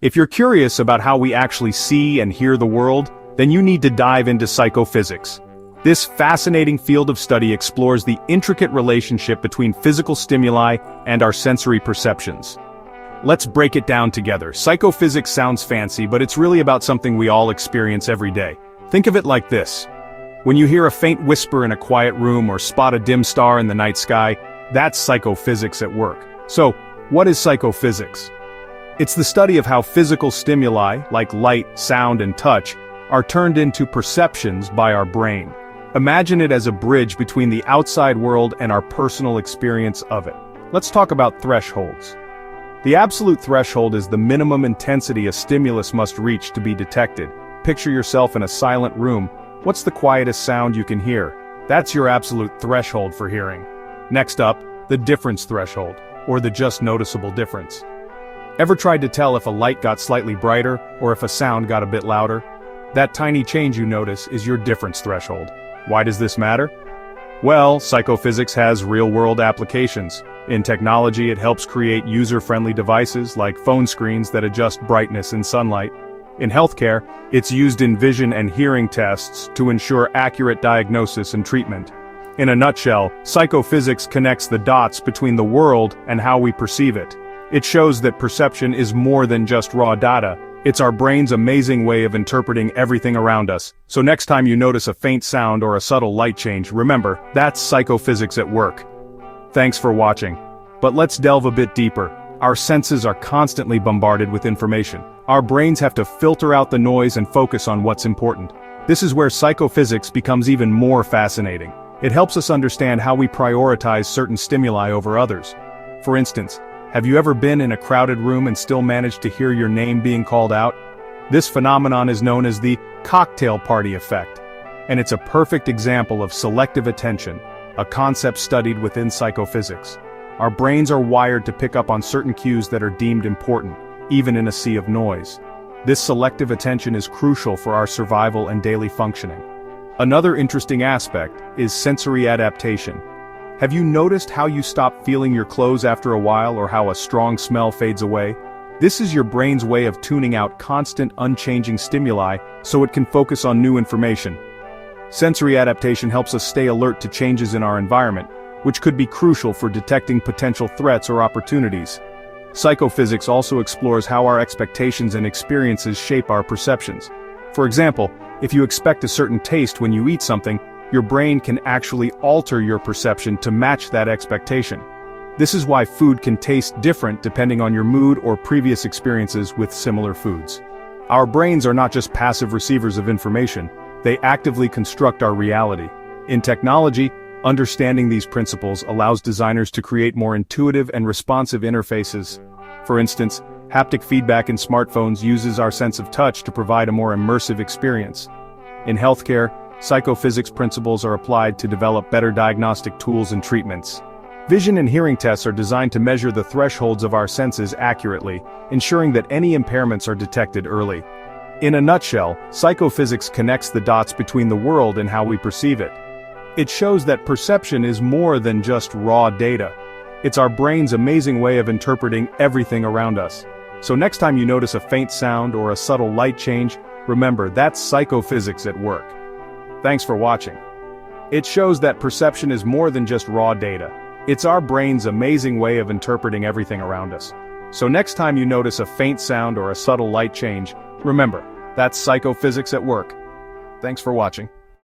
If you're curious about how we actually see and hear the world, then you need to dive into psychophysics. This fascinating field of study explores the intricate relationship between physical stimuli and our sensory perceptions. Let's break it down together. Psychophysics sounds fancy, but it's really about something we all experience every day. Think of it like this. When you hear a faint whisper in a quiet room or spot a dim star in the night sky, that's psychophysics at work. So, what is psychophysics? It's the study of how physical stimuli, like light, sound, and touch, are turned into perceptions by our brain. Imagine it as a bridge between the outside world and our personal experience of it. Let's talk about thresholds. The absolute threshold is the minimum intensity a stimulus must reach to be detected. Picture yourself in a silent room. What's the quietest sound you can hear? That's your absolute threshold for hearing. Next up, the difference threshold, or the just noticeable difference. Ever tried to tell if a light got slightly brighter, or if a sound got a bit louder? That tiny change you notice is your difference threshold. Why does this matter? Well, psychophysics has real-world applications. In technology, it helps create user-friendly devices like phone screens that adjust brightness in sunlight. In healthcare, it's used in vision and hearing tests to ensure accurate diagnosis and treatment. In a nutshell, psychophysics connects the dots between the world and how we perceive it. It shows that perception is more than just raw data. It's our brain's amazing way of interpreting everything around us. So next time you notice a faint sound or a subtle light change, remember, that's psychophysics at work. Thanks for watching. But let's delve a bit deeper. Our senses are constantly bombarded with information. Our brains have to filter out the noise and focus on what's important. This is where psychophysics becomes even more fascinating. It helps us understand how we prioritize certain stimuli over others. For instance, have you ever been in a crowded room and still managed to hear your name being called out? This phenomenon is known as the cocktail party effect, and it's a perfect example of selective attention, a concept studied within psychophysics. Our brains are wired to pick up on certain cues that are deemed important, even in a sea of noise. This selective attention is crucial for our survival and daily functioning. Another interesting aspect is sensory adaptation. Have you noticed how you stop feeling your clothes after a while, or how a strong smell fades away? This is your brain's way of tuning out constant, unchanging stimuli so it can focus on new information. Sensory adaptation helps us stay alert to changes in our environment, which could be crucial for detecting potential threats or opportunities. Psychophysics also explores how our expectations and experiences shape our perceptions. For example, if you expect a certain taste when you eat something, your brain can actually alter your perception to match that expectation. This is why food can taste different depending on your mood or previous experiences with similar foods. Our brains are not just passive receivers of information, they actively construct our reality. In technology, understanding these principles allows designers to create more intuitive and responsive interfaces. For instance, haptic feedback in smartphones uses our sense of touch to provide a more immersive experience. In healthcare, psychophysics principles are applied to develop better diagnostic tools and treatments. Vision and hearing tests are designed to measure the thresholds of our senses accurately, ensuring that any impairments are detected early. In a nutshell, psychophysics connects the dots between the world and how we perceive it. It shows that perception is more than just raw data. It's our brain's amazing way of interpreting everything around us. So next time you notice a faint sound or a subtle light change, remember, that's psychophysics at work. Thanks for watching. It shows that perception is more than just raw data. It's our brain's amazing way of interpreting everything around us. So next time you notice a faint sound or a subtle light change, remember, that's psychophysics at work. Thanks for watching.